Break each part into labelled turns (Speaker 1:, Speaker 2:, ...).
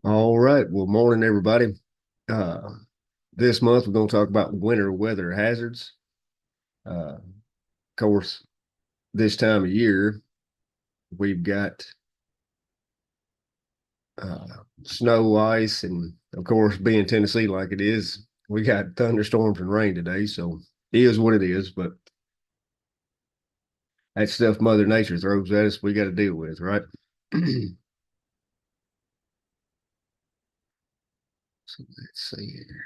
Speaker 1: All right. Well, morning, everybody. Uh, this month, we're going to talk about winter weather hazards. Of course, this time of year, we've got uh, snow, ice, and of course, being Tennessee like it is, we got thunderstorms and rain today. So it is what it is. But that stuff Mother Nature throws at us, we got to deal with, right? So let's see here.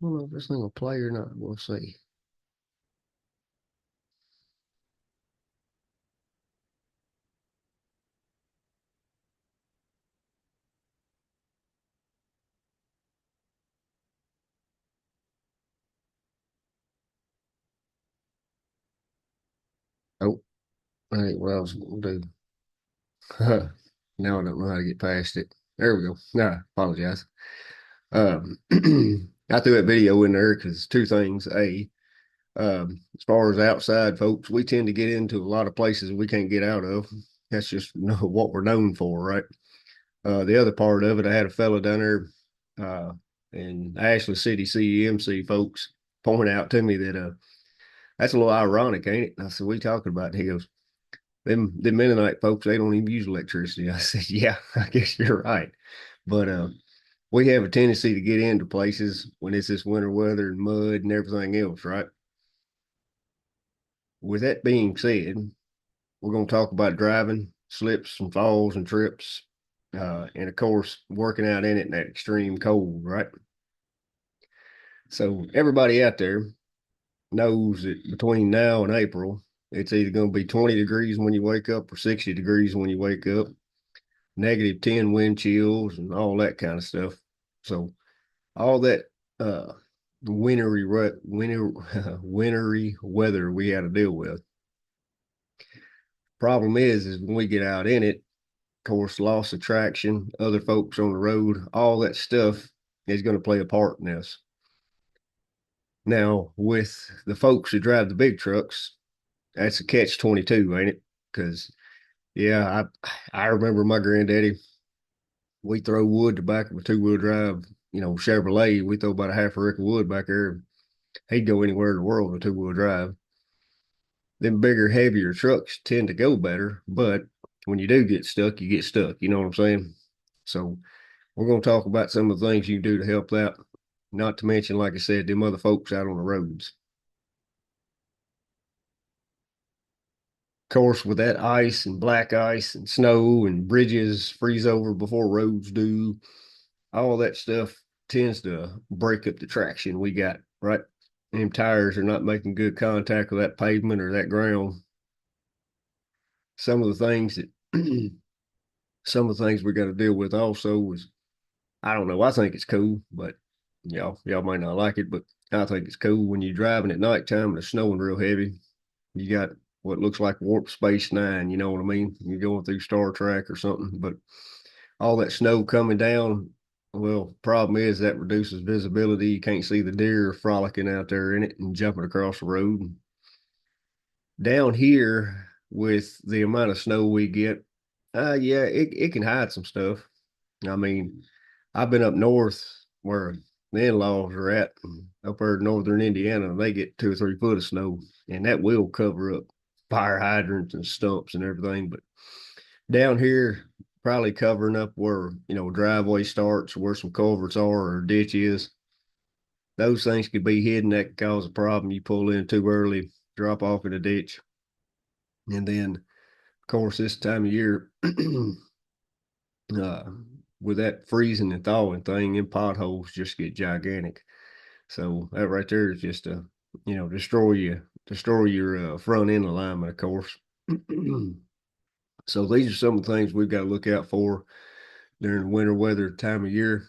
Speaker 1: I don't know if this thing will play or not. We'll see. Oh, hey, what I was going to do. Now I don't know how to get past it. There we go. Nah, apologize. Um, I threw that video in there because two things. As far as outside folks, we tend to get into a lot of places we can't get out of. That's just what we're known for, right? The other part of it, I had a fella down there, and Ashland City CEMC folks point out to me that that's a little ironic, ain't it? And I said, "What are you talking about?" He goes, the Mennonite folks, they don't even use electricity. I said, yeah, I guess you're right. But we have a tendency to get into places when it's this winter weather and mud and everything else, right? With that being said, we're going to talk about driving, slips and falls and trips, and of course, working out in it in that extreme cold, right? So everybody out there knows that between now and April, it's either going to be 20 degrees when you wake up or 60 degrees when you wake up, -10 wind chills and all that kind of stuff. So all that uh wintry weather we had to deal with. Problem is when we get out in it, of course, loss of traction, other folks on the road, all that stuff is going to play a part in this. Now, with the folks who drive the big trucks, that's a catch 22, ain't it? Because yeah, I remember my granddaddy, we throw wood to back of a two-wheel drive, Chevrolet. We throw about a half a rick of wood back there. He'd go anywhere in the world with a two-wheel drive. Them bigger, heavier trucks tend to go better, but when you do get stuck, you get stuck. You know what I'm saying? So we're going to talk about some of the things you can do to help that. Not to mention, like I said, them other folks out on the roads. Of course, with that ice and black ice and snow and bridges freeze over before roads do, all that stuff tends to break up the traction we got, right? Them tires are not making good contact with that pavement or that ground. Some of the things that some of the things we got to deal with also is I don't know, I think it's cool, but y'all might not like it, but I think it's cool when you're driving at nighttime and it's snowing real heavy. You got what looks like Warp Space Nine, you know what I mean? You're going through Star Trek or something, but all that snow coming down. Well, problem is that reduces visibility. You can't see the deer frolicking out there in it and jumping across the road. Down here, with the amount of snow we get, yeah, it can hide some stuff. I mean, I've been up north where the in-laws are at, up there in northern Indiana, and they get 2 or 3 foot of snow, and that will cover up fire hydrants and stumps and everything. But down here, probably covering up where driveway starts, where some culverts are or ditch is. Those things could be hidden. That could cause a problem. You pull in too early, drop off in a ditch, and then of course this time of year, uh, with that freezing and thawing thing, in potholes just get gigantic. So that right there is just a destroy your front end alignment, of course. So these are some of the things we've got to look out for during winter weather time of year.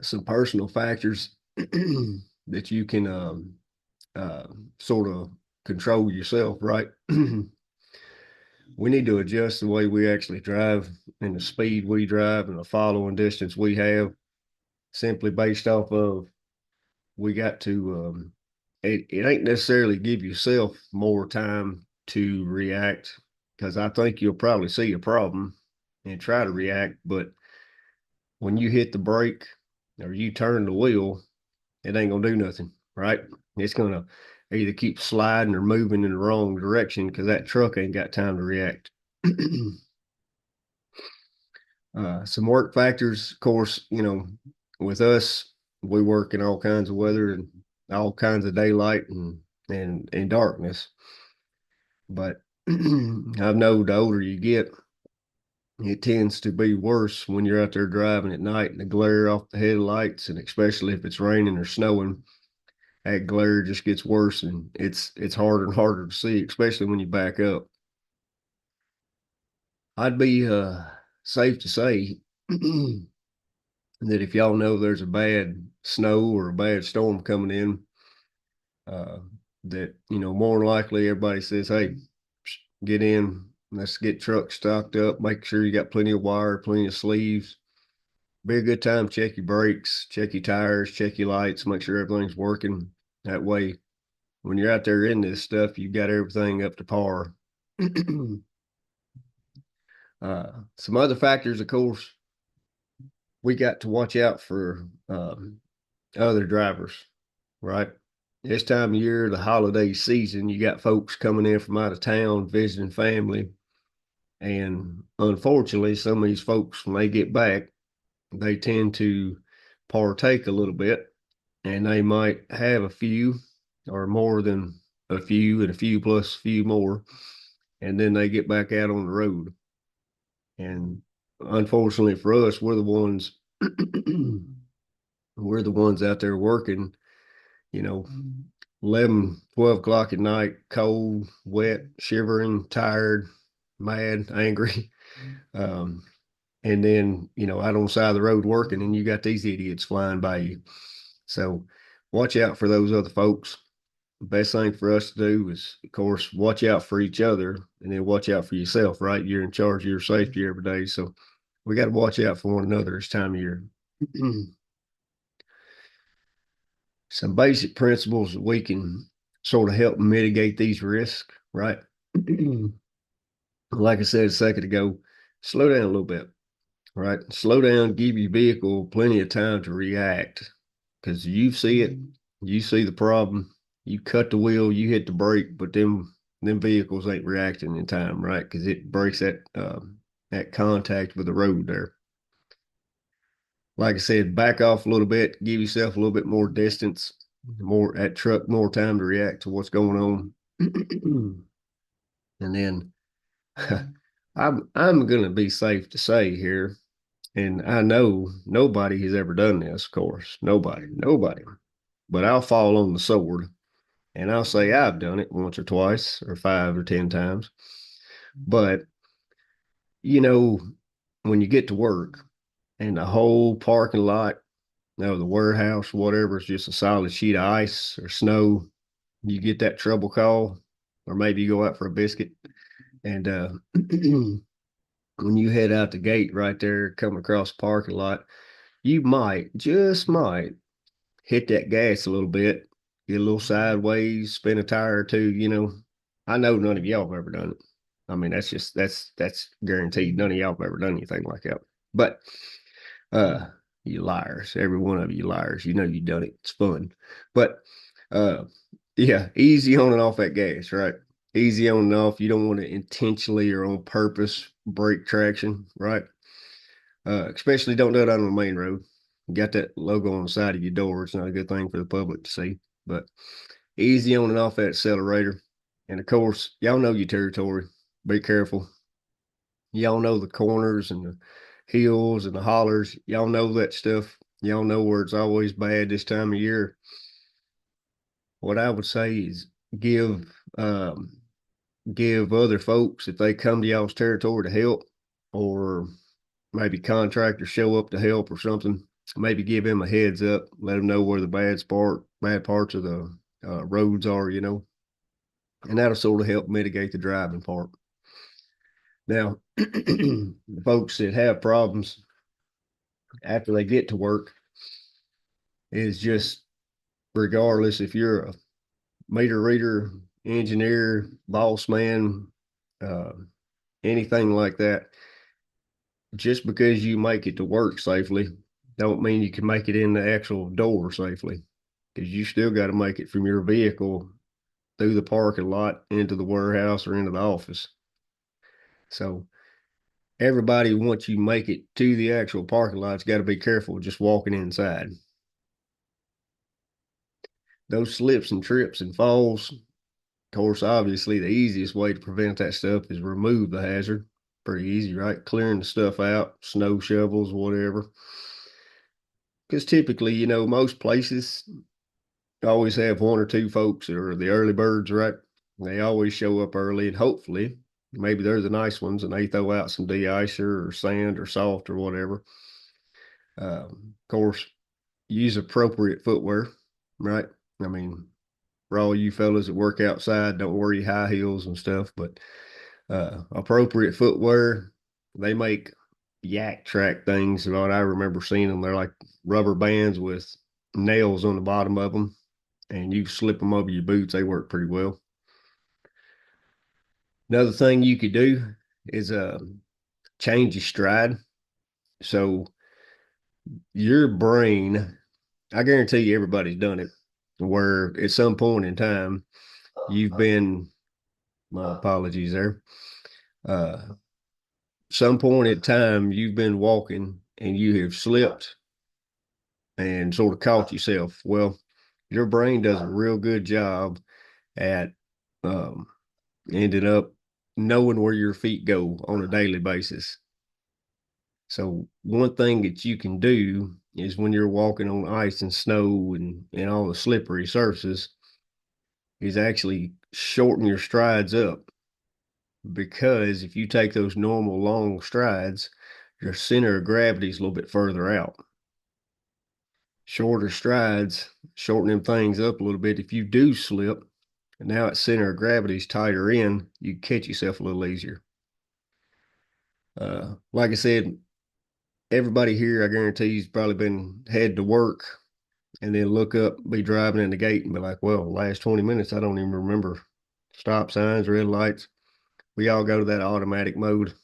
Speaker 1: Some personal factors that you can uh, sort of control yourself, right? We need to adjust the way we actually drive and the speed we drive and the following distance we have simply based off of we got to it ain't necessarily give yourself more time to react because I think you'll probably see a problem and try to react. But when you hit the brake or you turn the wheel, it ain't gonna do nothing, right? It's gonna either keep sliding or moving in the wrong direction because that truck ain't got time to react. Some work factors, of course, with us, we work in all kinds of weather and all kinds of daylight and darkness. But I've known the older you get, it tends to be worse when you're out there driving at night and the glare off the headlights, and especially if it's raining or snowing, that glare just gets worse and it's harder and harder to see, especially when you back up. I'd be safe to say that if y'all know there's a bad snow or a bad storm coming in, uh, that more than likely everybody says, "Hey, get in. Let's get trucks stocked up. Make sure you got plenty of wire, plenty of sleeves. Be a good time. Check your brakes, check your tires, check your lights. Make sure everything's working. That way, when you're out there in this stuff, you got everything up to par." Some other factors, of course, we got to watch out for other drivers, right? This time of year, the holiday season, you got folks coming in from out of town visiting family. And unfortunately, some of these folks, when they get back, they tend to partake a little bit and they might have a few or more than a few and a few plus a few more. And then they get back out on the road. And unfortunately for us, we're the ones we're the ones out there working, you know, 11, 12 o'clock at night, cold, wet, shivering, tired, mad, angry. Um, and then, out on the side of the road working, and you got these idiots flying by you. So watch out for those other folks. The best thing for us to do is, of course, watch out for each other and then watch out for yourself, right? You're in charge of your safety every day. So we got to watch out for one another this time of year. Some basic principles that we can sort of help mitigate these risks, right? Like I said a second ago, slow down a little bit, right? Slow down, give your vehicle plenty of time to react because you see the problem, you cut the wheel, you hit the brake, but them vehicles ain't reacting in time, right? Because it breaks that contact with the road there. Like I said, back off a little bit, give yourself a little bit more distance, more that truck, more time to react to what's going on. And then I'm gonna be safe to say here, and I know nobody has ever done this, of course. Nobody. But I'll fall on the sword and I'll say I've done it once or twice or 5 or 10 times. But you know, when you get to work and the whole parking lot, the warehouse, whatever, is just a solid sheet of ice or snow, you get that trouble call, or maybe you go out for a biscuit. And when you head out the gate right there, come across the parking lot, you just might hit that gas a little bit, get a little sideways, spin a tire or two. I know none of y'all have ever done it. I mean, that's guaranteed. None of y'all have ever done anything like that. But uh, you liars, every one of you liars. You know you done it. It's fun. But uh, yeah, easy on and off that gas, right? Easy on and off. You don't want to intentionally or on purpose break traction, right? Especially don't do it on the main road. You got that logo on the side of your door. It's not a good thing for the public to see. But easy on and off that accelerator. And of course, y'all know your territory. Be careful. Y'all know the corners and the hills and the hollers. Y'all know that stuff. Y'all know where it's always bad this time of year. What I would say is give um, give other folks, if they come to y'all's territory to help, or maybe contractors show up to help or something, maybe give them a heads up, let them know where the bad parts of the roads are, and that'll sort of help mitigate the driving part. Now, the folks that have problems after they get to work is just regardless if you're a meter reader, engineer, boss man, uh, anything like that, just because you make it to work safely, don't mean you can make it in the actual door safely. Because you still got to make it from your vehicle through the parking lot into the warehouse or into the office. So everybody, once you make it to the actual parking lot's got to be careful just walking inside. Those slips and trips and falls, of course, obviously the easiest way to prevent that stuff is remove the hazard. Pretty easy, right? Clearing the stuff out, snow shovels, whatever. Because typically, most places always have one or two folks that are the early birds, right? They always show up early, and hopefully, maybe they're the nice ones and they throw out some de-icer or sand or salt or whatever. Of course, use appropriate footwear, right? I mean, for all you fellas that work outside, don't wear your high heels and stuff, but appropriate footwear. They make yak track things. What I remember seeing them, they're like rubber bands with nails on the bottom of them, and you slip them over your boots. They work pretty well. Another thing you could do is change your stride. So your brain, I guarantee you, everybody's done it. Where at some point in time you've been, my apologies there. Some point in time you've been walking and you have slipped and sort of caught yourself. Well, your brain does a real good job at um, ended up knowing where your feet go on a daily basis. So one thing that you can do is when you're walking on ice and snow and all the slippery surfaces is actually shorten your strides up, because if you take those normal long strides, your center of gravity is a little bit further out. Shorter strides, shorten them things up a little bit. If you do slip, and now its center of gravity is tighter in, you catch yourself a little easier. Like I said, everybody here, I guarantee, has probably been head to work and then look up, be driving in the gate and be like, well, last 20 minutes, I don't even remember stop signs, red lights. We all go to that automatic mode.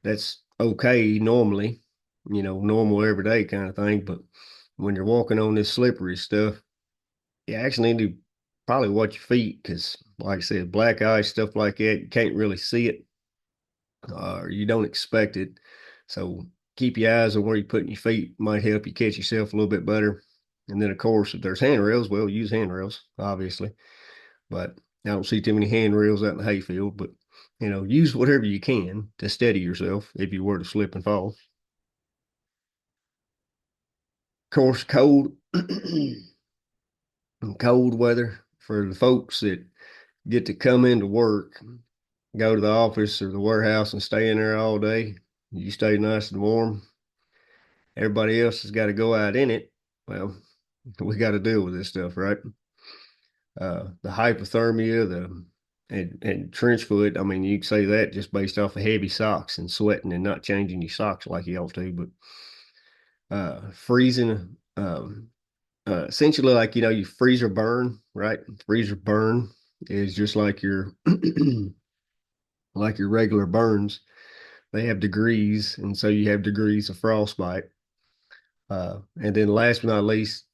Speaker 1: That's okay normally, normal everyday kind of thing. But when you're walking on this slippery stuff, you actually need to probably watch your feet because, like I said, black ice, stuff like that, you can't really see it or you don't expect it. So keep your eyes on where you're putting your feet. Might help you catch yourself a little bit better. And then, of course, if there's handrails, well, use handrails, obviously. But I don't see too many handrails out in the hayfield. But, use whatever you can to steady yourself if you were to slip and fall. Of course, cold, cold weather for the folks that get to come into work, go to the office or the warehouse and stay in there all day. You stay nice and warm. Everybody else has got to go out in it. Well, we got to deal with this stuff, right? The hypothermia, and trench foot. I mean, you can say that just based off of heavy socks and sweating and not changing your socks like you ought to, but freezing. Essentially, like you freeze or burn, right? Freeze or burn is just like your like your regular burns. They have degrees, and so you have degrees of frostbite. And then last but not least,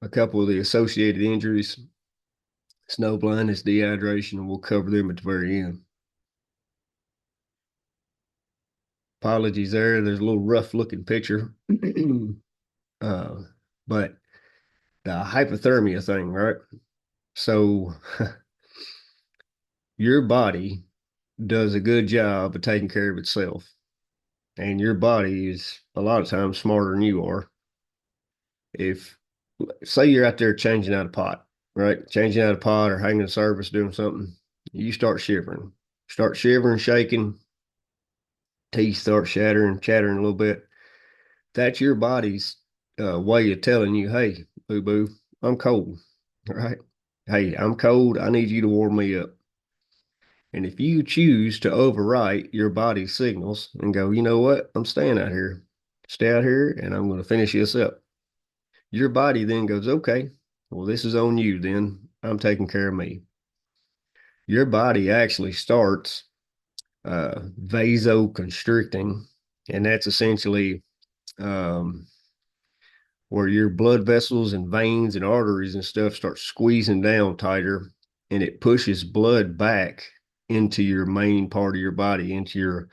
Speaker 1: a couple of the associated injuries, snow blindness, dehydration, and we'll cover them at the very end. Apologies there. There's a little rough looking picture. uh, but the hypothermia thing, right? So your body does a good job of taking care of itself. And your body is a lot of times smarter than you are. If say you're out there changing out a pot, right? Changing out a pot or hanging a service, doing something, you start shivering, shaking, teeth start shattering, chattering a little bit. That's your body's way of telling you, hey, boo boo, I'm cold, right? Hey, I'm cold. I need you to warm me up. And if you choose to overwrite your body's signals and go, you know what? I'm staying out here. Stay out here and I'm going to finish this up. Your body then goes, okay, well, this is on you then. I'm taking care of me. Your body actually starts vasoconstricting, and that's essentially um, where your blood vessels and veins and arteries and stuff start squeezing down tighter, and it pushes blood back into your main part of your body, into your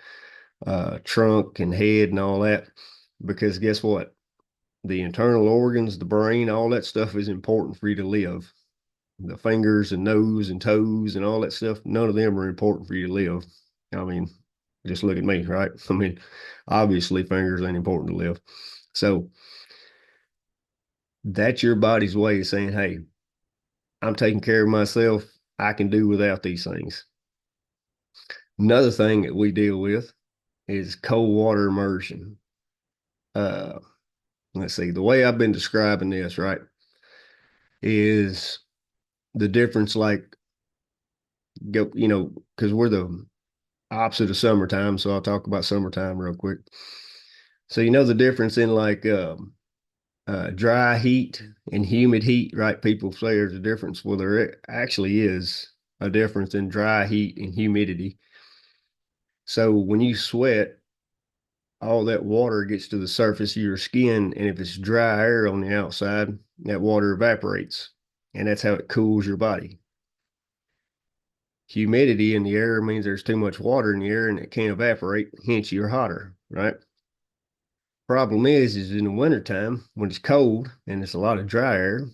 Speaker 1: trunk and head and all that. Because guess what? The internal organs, the brain, all that stuff is important for you to live. The fingers and nose and toes and all that stuff, none of them are important for you to live. I mean, just look at me, right? I mean, obviously, fingers ain't important to live. So that's your body's way of saying, hey, I'm taking care of myself. I can do without these things. Another thing that we deal with is cold water immersion. Uh, let's see, the way I've been describing this, right, is the difference like go, because we're the opposite of summertime, so I'll talk about summertime real quick. So the difference in like dry heat and humid heat, right? People say there's a difference. Well, there actually is a difference in dry heat and humidity. So when you sweat, all that water gets to the surface of your skin, and if it's dry air on the outside, that water evaporates, and that's how it cools your body. Humidity in the air means there's too much water in the air and it can't evaporate, hence you're hotter, right? Problem is in the wintertime when it's cold and it's a lot of dry air,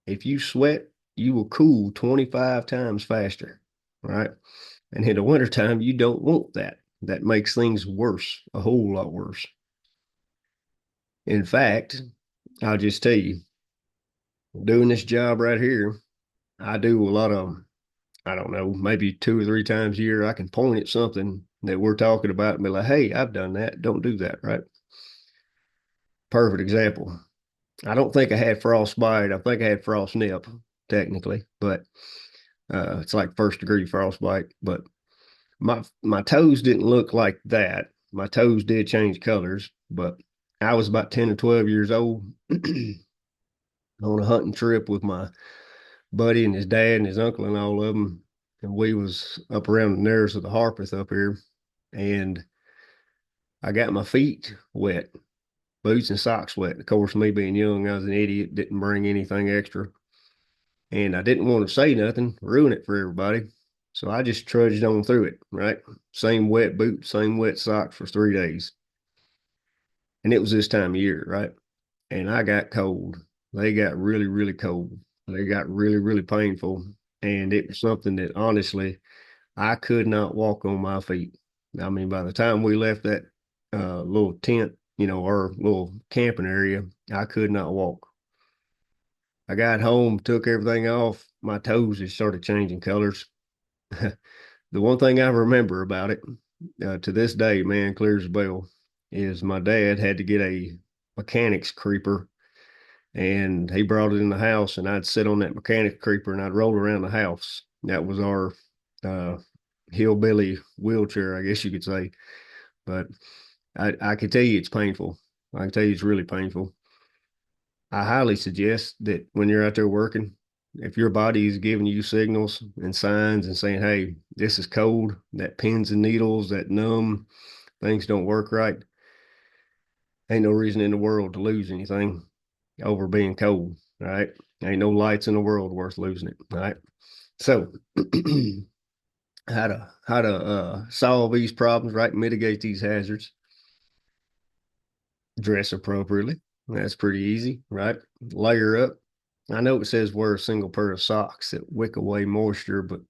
Speaker 1: if you sweat, you will cool 25 times faster, right? And in the wintertime, you don't want that. That makes things worse, a whole lot worse. In fact, I'll just tell you, doing this job right here, I do a lot of, I don't know, maybe 2 or 3 times a year, I can point at something that we're talking about and be like, hey, I've done that. Don't do that, right? Perfect example. I don't think I had frostbite. I think I had frost nip, technically, but it's like first degree frostbite. But my toes didn't look like that. My toes did change colors, but I was about 10 or 12 years old on a hunting trip with my buddy and his dad and his uncle and all of them. And we was up around the nearest of the Harpeth up here. And I got my feet wet, boots and socks wet. Of course, me being young, I was an idiot, didn't bring anything extra. And I didn't want to say nothing, ruin it for everybody. So I just trudged on through it, right? Same wet boots, same wet socks for 3 days. And it was this time of year, right? And I got cold. They got really, really cold. They got really, really painful. And it was something that honestly, I could not walk on my feet. I mean, by the time we left that little tent, our little camping area, I could not walk. I got home, took everything off. My toes just started changing colors. The one thing I remember about it to this day, man, clear as a bell, is my dad had to get a mechanics creeper and he brought it in the house and I'd sit on that mechanics creeper and I'd roll around the house. That was our uh, hillbilly wheelchair, I guess you could say. But I can tell you it's painful. I can tell you it's really painful. I highly suggest that when you're out there working, if your body is giving you signals and signs and saying, hey, this is cold, that pins and needles, that numb, things don't work right, ain't no reason in the world to lose anything over being cold. All right. Ain't no lights in the world worth losing it. All right. So how to solve these problems, right? Mitigate these hazards, dress appropriately. That's pretty easy, right? Layer up. I know it says wear a single pair of socks that wick away moisture, but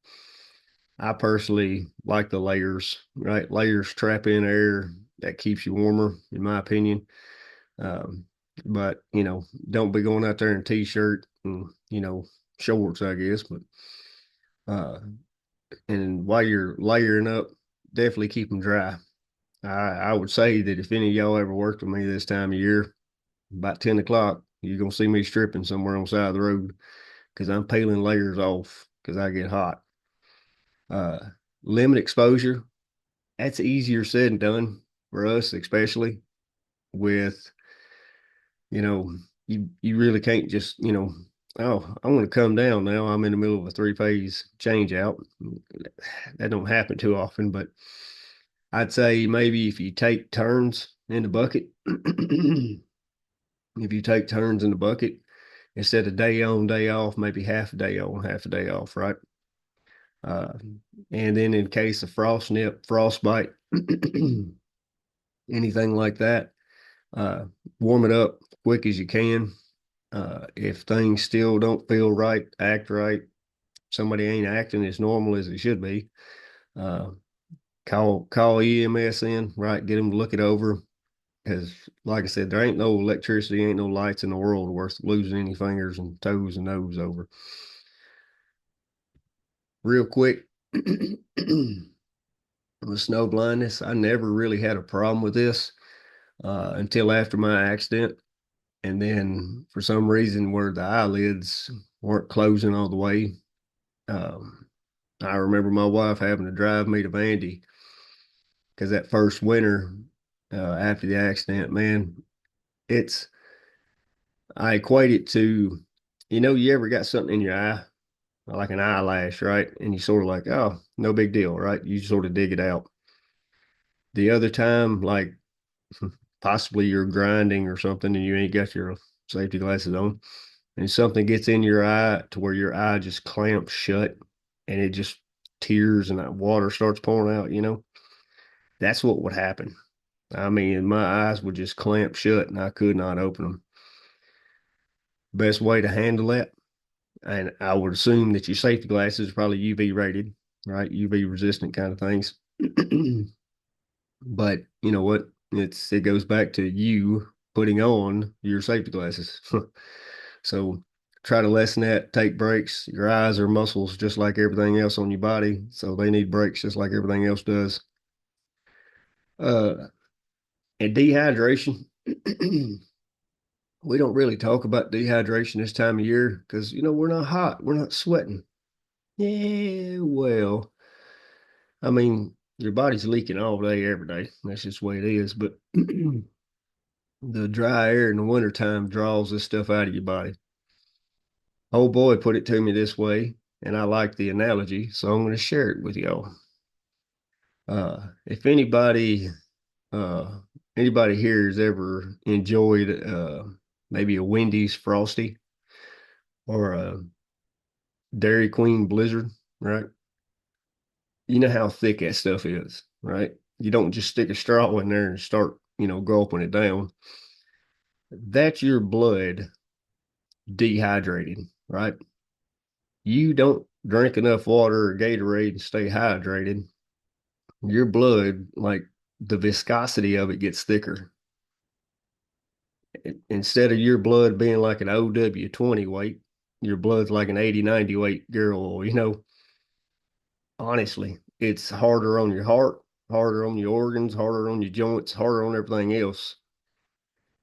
Speaker 1: I personally like the layers, right? Layers trap in air that keeps you warmer, in my opinion. Um, but don't be going out there in t-shirt and shorts, I guess. But uh, and while you're layering up, definitely keep them dry. I would say that if any of y'all ever worked with me this time of year, about 10 o'clock, you're gonna see me stripping somewhere on the side of the road because I'm peeling layers off because I get hot. Uh, Limit exposure. That's easier said than done for us, especially with you really can't just oh, I want to come down now. I'm in the middle of a three-phase change out. That don't happen too often, but I'd say maybe if you take turns in the bucket, if you take turns in the bucket instead of day on, day off, maybe half a day on, half a day off, right? Uh, and then in case of frost nip, frostbite, anything like that, uh, warm it up quick as you can. If things still don't feel right, act right, somebody ain't acting as normal as it should be, uh, call EMS in, right? Get them to look it over. Because, like I said, there ain't no electricity, ain't no lights in the world worth losing any fingers and toes and nose over. Real quick, with snow blindness, I never really had a problem with this until after my accident. And then for some reason, where the eyelids weren't closing all the way, um, I remember my wife having to drive me to Vandy because that first winter after the accident, man, it's I equate it to, you ever got something in your eye, like an eyelash, right? And you sort of like, oh, no big deal, right? You sort of dig it out. The other time, like possibly you're grinding or something and you ain't got your safety glasses on, and something gets in your eye to where your eye just clamps shut and it just tears and that water starts pouring out, that's what would happen. I mean, my eyes would just clamp shut and I could not open them. Best way to handle that, and I would assume that your safety glasses are probably UV rated, right? UV resistant kind of things. But you know what? It goes back to you putting on your safety glasses. So try to lessen that, take breaks. Your eyes are muscles just like everything else on your body. So they need breaks just like everything else does. Uh, and dehydration. We don't really talk about dehydration this time of year because, we're not hot. We're not sweating. Yeah, well, I mean, your body's leaking all day, every day. That's just the way it is. But the dry air in the wintertime draws this stuff out of your body. Old boy put it to me this way, and I like the analogy, so I'm going to share it with y'all. If uh, anybody here has ever enjoyed maybe a Wendy's Frosty or a Dairy Queen Blizzard, right? You know how thick that stuff is, right? You don't just stick a straw in there and start, gulping it down. That's your blood dehydrated, right? You don't drink enough water or Gatorade and stay hydrated. Your blood, like the viscosity of it gets thicker. Instead of your blood being like an OW20 weight, your blood's like an 80, 90 weight girl, honestly, it's harder on your heart, harder on your organs, harder on your joints, harder on everything else.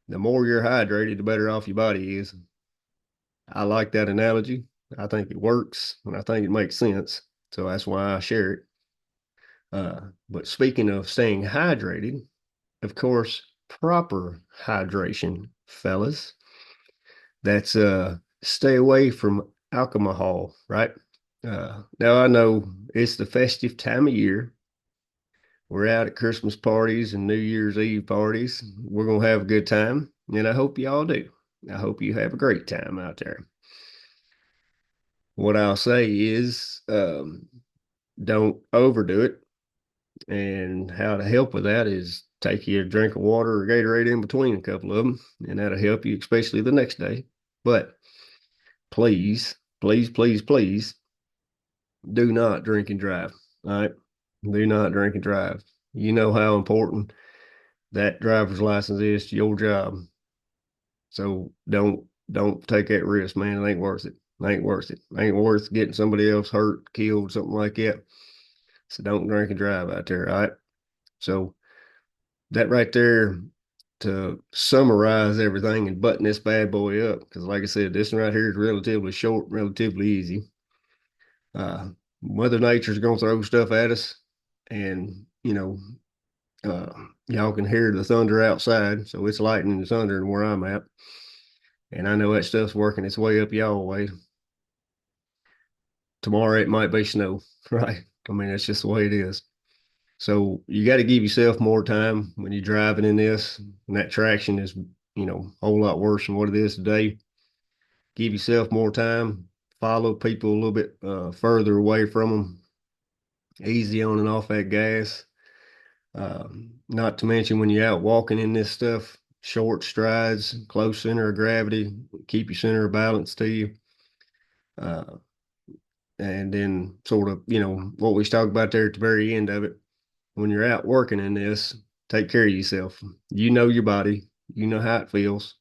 Speaker 1: The more you're hydrated, the better off your body is. I like that analogy. I think it works and I think it makes sense. So that's why I share it. But speaking of staying hydrated, of course, proper hydration, fellas, that's stay away from alcohol, right? Now I know it's the festive time of year. We're out at Christmas parties and New Year's Eve parties. We're going to have a good time, and I hope y'all do. I hope you have a great time out there. What I'll say is don't overdo it. And how to help with that is take you a drink of water or Gatorade in between a couple of them, and that'll help you, especially the next day. But please, please, please, please do not drink and drive. All right. Do not drink and drive. You know how important that driver's license is to your job. So don't take that risk, man. It ain't worth it. It ain't worth it. It ain't worth getting somebody else hurt, killed, something like that. So don't drink and drive out there. All right. So that right there to summarize everything and button this bad boy up, because like I said, this one right here is relatively short, relatively easy. Mother Nature's gonna throw stuff at us, and y'all can hear the thunder outside, so it's lightning and thunder where I'm at, and I know that stuff's working its way up y'all way. Tomorrow it might be snow, right? I mean, that's just the way it is. So you got to give yourself more time when you're driving in this, and that traction is, a whole lot worse than what it is today. Give yourself more time. Follow people a little bit further away from them. Easy on and off that gas. Not to mention when you're out walking in this stuff, short strides, close center of gravity, keep your center of balance to you. Uh, and then sort of, what we talked about there at the very end of it, when you're out working in this, take care of yourself. You know your body, you know how it feels.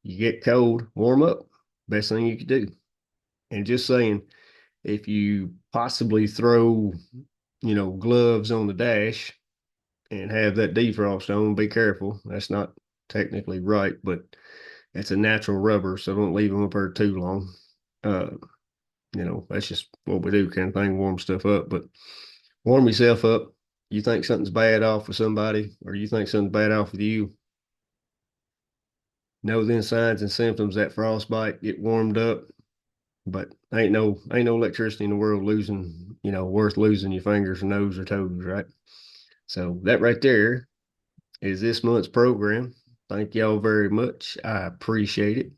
Speaker 1: You get cold, warm up. Best thing you could do. And just saying, if you possibly throw, gloves on the dash and have that defrost on, be careful. That's not technically right, but it's a natural rubber, so don't leave them up there too long. Uh, that's just what we do, kind of thing, warm stuff up. But warm yourself up. You think something's bad off with somebody, or you think something's bad off with you, know then signs and symptoms that frostbite, get warmed up. But ain't no electricity in the world losing, worth losing your fingers, nose, or toes, right? So that right there is this month's program. Thank y'all very much. I appreciate it.